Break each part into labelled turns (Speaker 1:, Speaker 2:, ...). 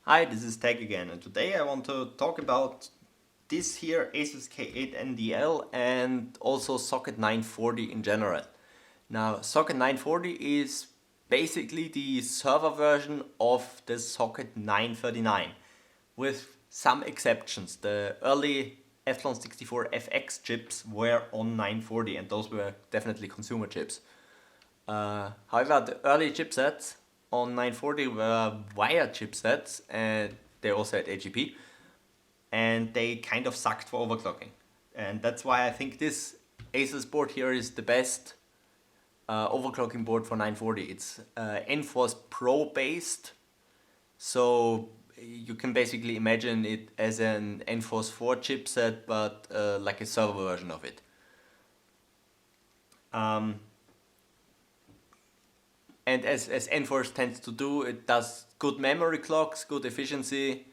Speaker 1: Hi, this is Tag again, and today I want to talk about this here ASUS K8N-DL and also socket 940 in general. Now, socket 940 is basically the server version of the socket 939 with some exceptions. The early Epsilon 64 FX chips were on 940 and those were definitely consumer chips. However, the early chipsets on 940 were wired chipsets and they also had AGP and they kind of sucked for overclocking. And that's why I think this ASUS board here is the best overclocking board for 940. It's Enforce Pro based, so you can basically imagine it as an Enforce 4 chipset, but like a server version of it. And as Enforce tends to do, it does good memory clocks, good efficiency,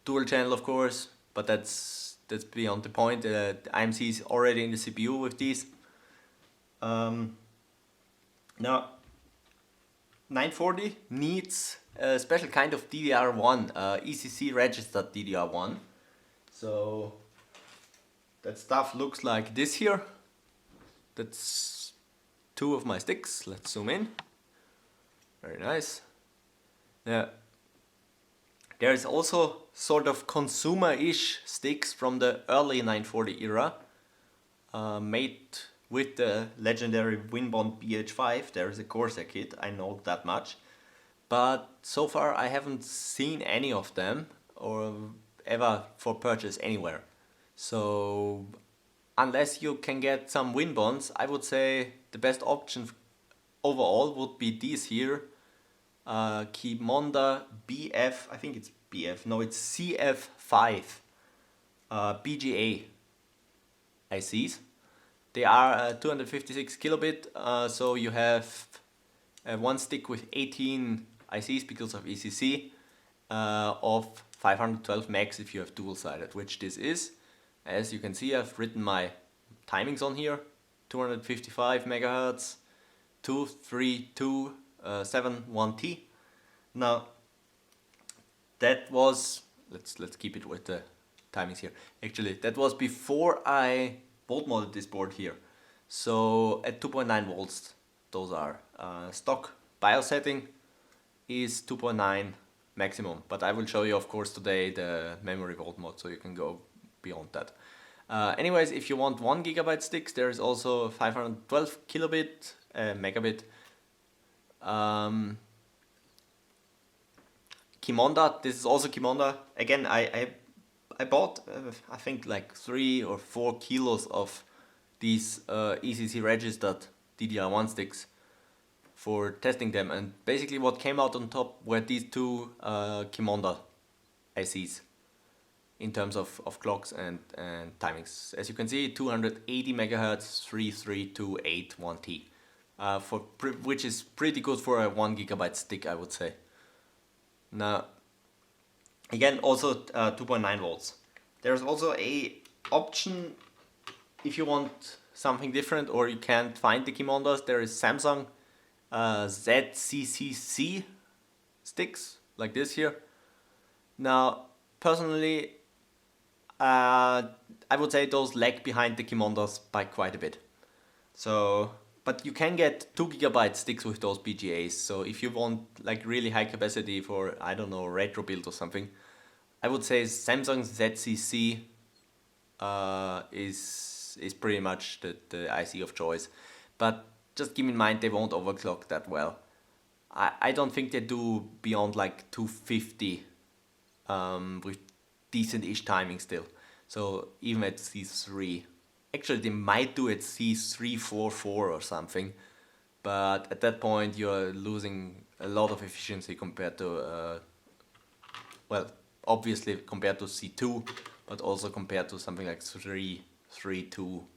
Speaker 1: dual channel of course, but that's beyond the point. The IMC is already in the CPU with these. Now 940 needs a special kind of DDR1, ECC registered DDR1. So that stuff looks like this here. That's two of my sticks. Let's zoom in. Very nice. Now, there is also sort of consumer-ish sticks from the early 940 era, made with the legendary Winbond BH5. There is a Corsair kit, I know that much. But so far I haven't seen any of them or ever for purchase anywhere. So unless you can get some Winbonds, I would say the best option overall would be these here. Qimonda BF, I think it's BF, no it's CF5 BGA ICs. They are 256 kilobit, so you have one stick with 18 ICs because of ECC, of 512 max if you have dual-sided, which this is. As you can see, I've written my timings on here: 255 megahertz, 2327 Now that was, let's keep it with the timings here. Actually, that was before I voltmodded this board here. So at 2.9 volts, those are stock BIOS setting is 2.9 maximum. But I will show you, of course, today the memory voltmod, so you can go beyond that. Anyways, if you want 1 gigabyte sticks, there is also 512 kilobit, megabit. Qimonda, this is also Qimonda. Again, I bought I think like 3 or 4 kilos of these ECC registered DDR1 sticks for testing them, and basically what came out on top were these two Qimonda ICs in terms of clocks and timings. As you can see, 280 megahertz 33281T, which is pretty good for a 1 gigabyte stick, I would say. Now, again, also 2.9 volts. There's also a option if you want something different or you can't find the Qimondas. There is Samsung ZCCC sticks like this here. Now, personally, I would say those lag behind the Qimondas by quite a bit. So, but you can get 2 gigabyte sticks with those BGAs. So if you want like really high capacity for, I don't know, retro build or something, I would say Samsung ZCC is pretty much the IC of choice. But just keep in mind they won't overclock that well. I don't think they do beyond like 250 with decent-ish timing still. So even at C3. Actually, they might do it C344 or something, but at that point you're losing a lot of efficiency compared to, well, obviously compared to C2, but also compared to something like 332,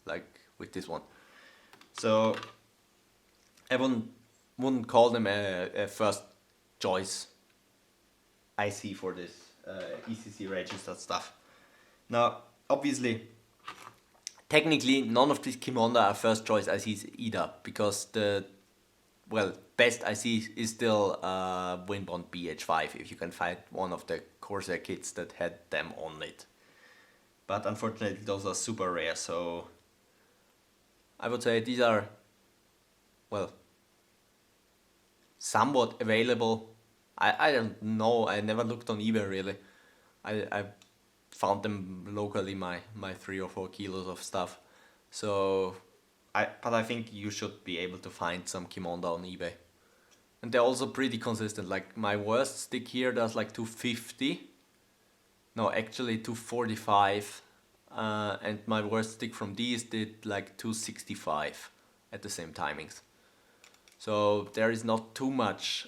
Speaker 1: like with this one. So I wouldn't call them a first choice IC for this ECC registered stuff. Now, obviously, technically, none of these Qimonda are first choice ICs either, because the well, best I see is still Winbond BH5, if you can find one of the Corsair kits that had them on it. But unfortunately those are super rare, so I would say these are, well, somewhat available. I don't know, I never looked on eBay really. I found them locally, my 3 or 4 kilos of stuff. So, but I think you should be able to find some Kimonda on eBay. And they're also pretty consistent, like my worst stick here does like 250. No, actually 245. And my worst stick from these did like 265 at the same timings. So there is not too much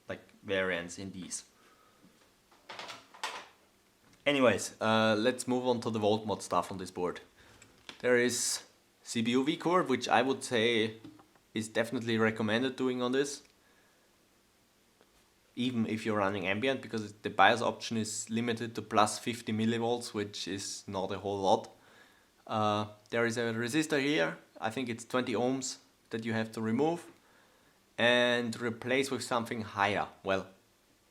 Speaker 1: like variance in these. Anyways, let's move on to the voltmod stuff on this board. There is CPU vCore, which I would say is definitely recommended doing on this, even if you're running ambient, because the BIOS option is limited to plus 50 millivolts, which is not a whole lot. There is a resistor here, I think it's 20 ohms, that you have to remove and replace with something higher. Well,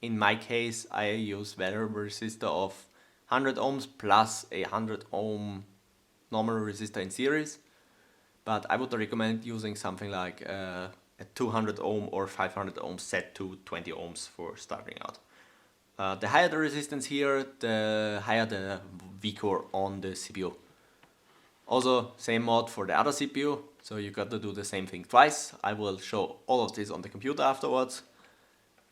Speaker 1: in my case I use variable resistor of 100 ohms plus a 100 ohm normal resistor in series, but I would recommend using something like a 200 ohm or 500 ohm set to 20 ohms for starting out. The higher the resistance here, the higher the vCore on the CPU. Also, same mod for the other CPU, so you got to do the same thing twice. I will show all of this on the computer afterwards.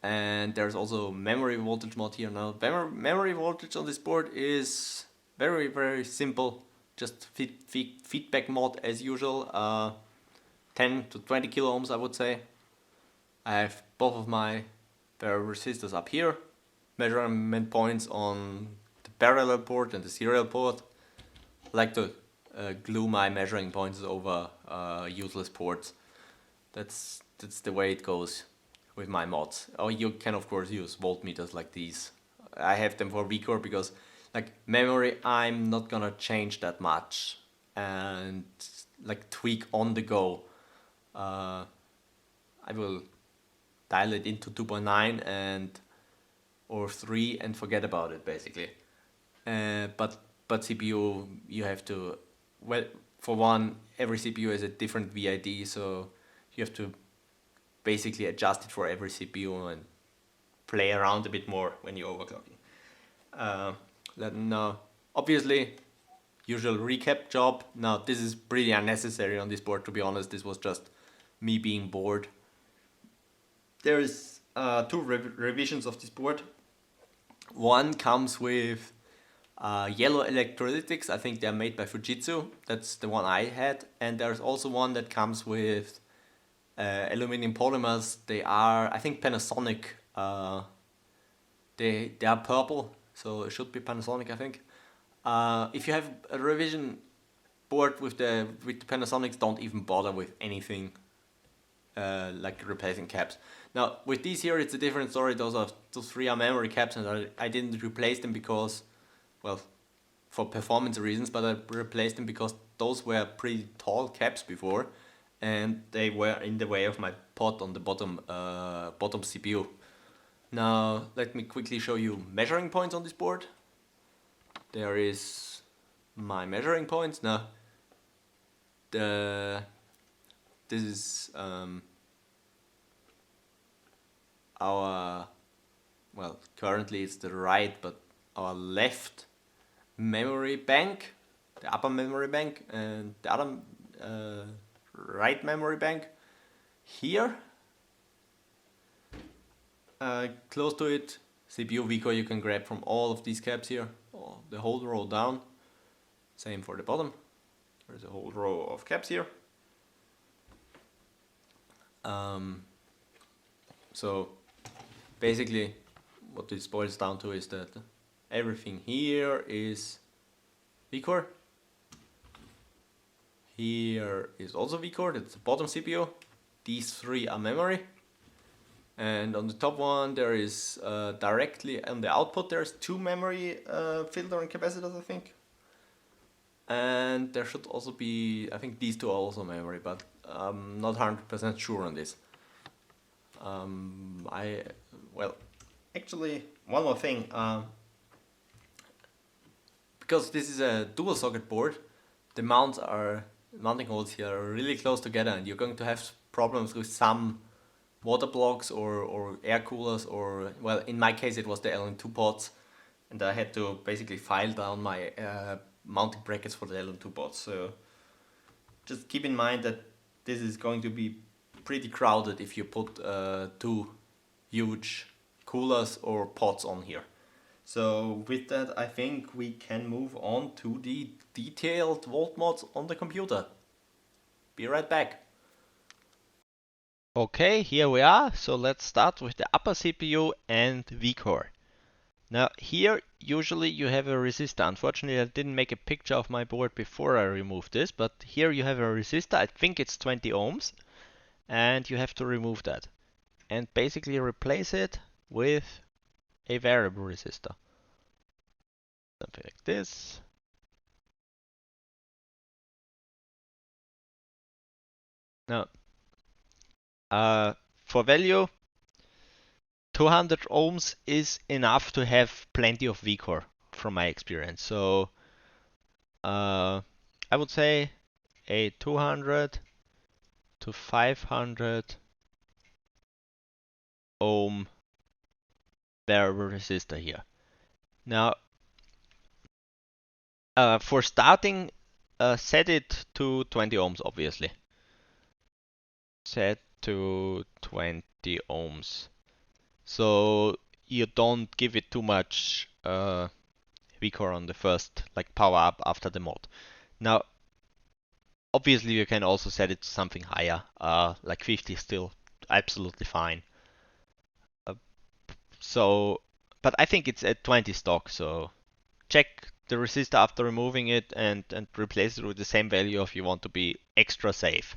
Speaker 1: And there's also memory voltage mod here. Now, memory voltage on this board is very, very simple. Just feedback mod as usual. 10 to 20 kilo ohms, I would say. I have both of my variable resistors up here. Measurement points on the parallel port and the serial port. I like to glue my measuring points over useless ports. That's the way it goes with my mods. Or you can of course use voltmeters like these. I have them for vCore because like memory I'm not gonna change that much and like tweak on the go. I will dial it into 2.9 and or 3 and forget about it basically. But CPU you have to, well, for one, every CPU has a different VID, so you have to basically adjust it for every CPU and play around a bit more when you're overclocking. Now, obviously, usual recap job. Now, this is pretty unnecessary on this board, to be honest. This was just me being bored. There is 2 revisions of this board. One comes with yellow electrolytics. I think they're made by Fujitsu. That's the one I had. And there's also one that comes with aluminum polymers. They are, I think, Panasonic. They are purple, so it should be Panasonic, I think. If you have a revision board with the Panasonics, don't even bother with anything like replacing caps. Now with these here, it's a different story. Those 3 are memory caps, and I didn't replace them because, well, for performance reasons, but I replaced them because those were pretty tall caps before, and they were in the way of my pot on the bottom CPU. Now let me quickly show you measuring points on this board. There is my measuring points. Now this is our, well, currently it's the right, but our left memory bank, the upper memory bank, and the other right memory bank here. Close to it, CPU vCore you can grab from all of these caps here, or the whole row down. Same for the bottom. There's a whole row of caps here. So basically what this boils down to is that everything here is vCore. Here is also vCore, that's the bottom CPU. These 3 are memory. And on the top one there is directly on the output there's 2 memory filter and capacitors, I think. And there should also be, I think these 2 are also memory, but I'm not 100% sure on this. Well, actually, one more thing. Because this is a dual socket board, the mounting holes here are really close together, and you're going to have problems with some water blocks or air coolers, or, well, in my case it was the LN2 pods, and I had to basically file down my mounting brackets for the LN2 pods. So just keep in mind that this is going to be pretty crowded if you put two huge coolers or pods on here. So with that, I think we can move on to the detailed volt mods on the computer. Be right back.
Speaker 2: Okay, here we are. So let's start with the upper CPU and vCore. Now here, usually you have a resistor. Unfortunately, I didn't make a picture of my board before I removed this, but here you have a resistor. I think it's 20 ohms, and you have to remove that. And basically replace it with a variable resistor. Something like this. Now, for value, 200 ohms is enough to have plenty of vCore from my experience. So I would say a 200 to 500 ohm variable resistor here. Now, for starting, set it to 20 ohms, obviously. Set to 20 ohms. So you don't give it too much vCore on the first, like, power up after the mod. Now, obviously you can also set it to something higher, like 50 still absolutely fine. But I think it's at 20 stock, so check the resistor after removing it and replace it with the same value if you want to be extra safe.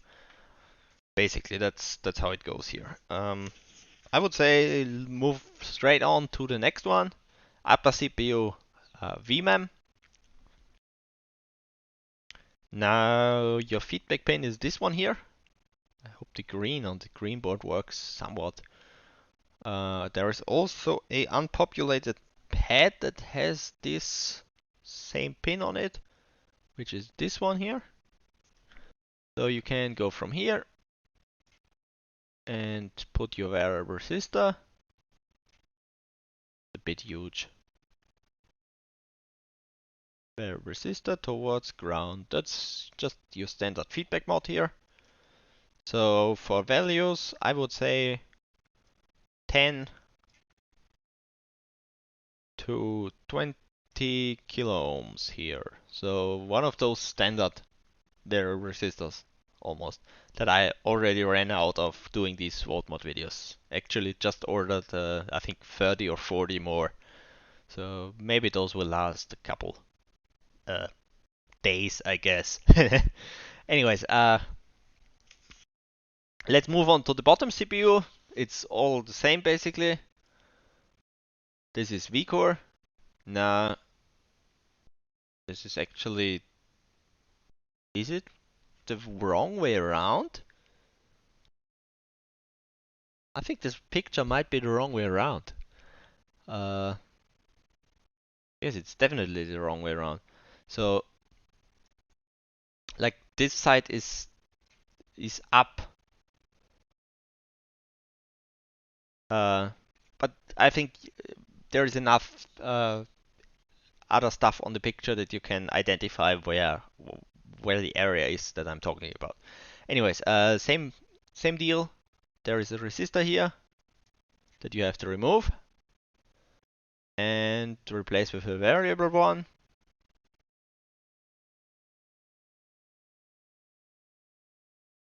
Speaker 2: Basically, that's how it goes here. I would say move straight on to the next one, upper CPU VMEM. Now your feedback pin is this one here. I hope the green on the green board works somewhat. There is also a unpopulated pad that has this same pin on it, which is this one here. So you can go from here and put your variable resistor. A bit huge. Variable resistor towards ground. That's just your standard feedback mod here. So for values, I would say 10 to 20 kilo ohms here. So one of those standard variable resistors almost that I already ran out of doing these volt mod videos. Actually just ordered I think 30 or 40 more. So maybe those will last a couple days, I guess. Anyways, let's move on to the bottom CPU. It's all the same basically. This is vCore. Now, this is actually, is it the wrong way around? I think this picture might be the wrong way around. Yes, it's definitely the wrong way around. So, like, this side is up. But I think there is enough other stuff on the picture that you can identify where the area is that I'm talking about. Anyways, same deal. There is a resistor here that you have to remove and replace with a variable one.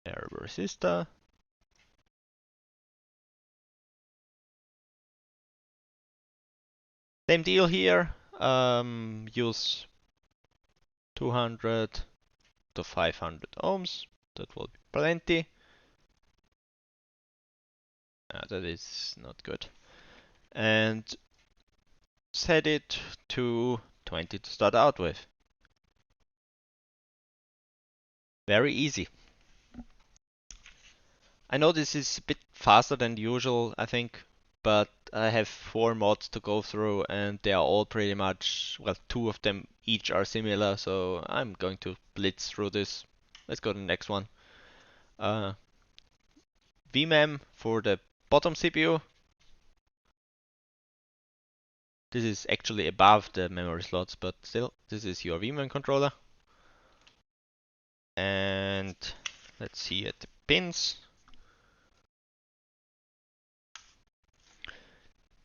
Speaker 2: Variable resistor. Same deal here. Use 200 to 500 ohms. That will be plenty. That is not good. And set it to 20 to start out with. Very easy. I know this is a bit faster than usual, I think, but I have 4 mods to go through and they are all pretty much, well, 2 of them each are similar, so I'm going to blitz through this. Let's go to the next one. VMem for the bottom CPU. This is actually above the memory slots, but still, this is your VMem controller. And let's see at the pins.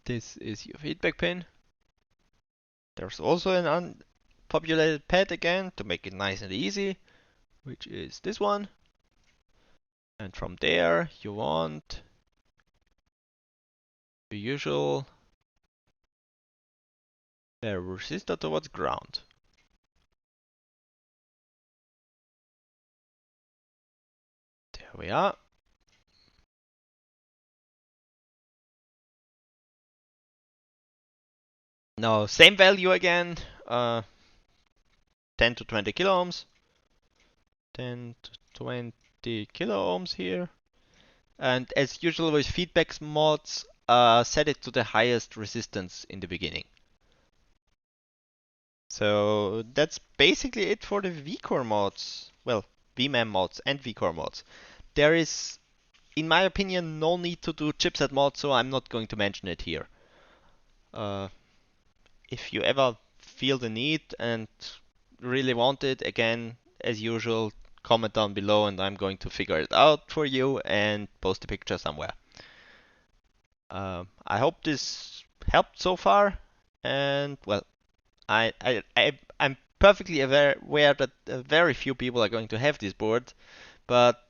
Speaker 2: This is your feedback pin. There's also an unpopulated pad again to make it nice and easy, which is this one. And from there, you want the usual resistor towards ground. There we are. Now, same value again, 10 to 20 kilo ohms. 10 to 20 kilo ohms here. And as usual with feedback mods, set it to the highest resistance in the beginning. So that's basically it for the vCore mods. Well, VMem mods and vCore mods. There is, in my opinion, no need to do chipset mods, so I'm not going to mention it here. If you ever feel the need and really want it, again, as usual, comment down below and I'm going to figure it out for you and post a picture somewhere. I hope this helped so far, and well, I'm perfectly aware that very few people are going to have this board, but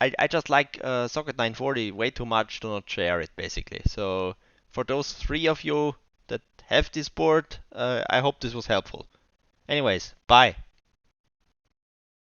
Speaker 2: I just like Socket 940 way too much to not share it basically. So for those 3 of you that have this board, I hope this was helpful. Anyways, bye.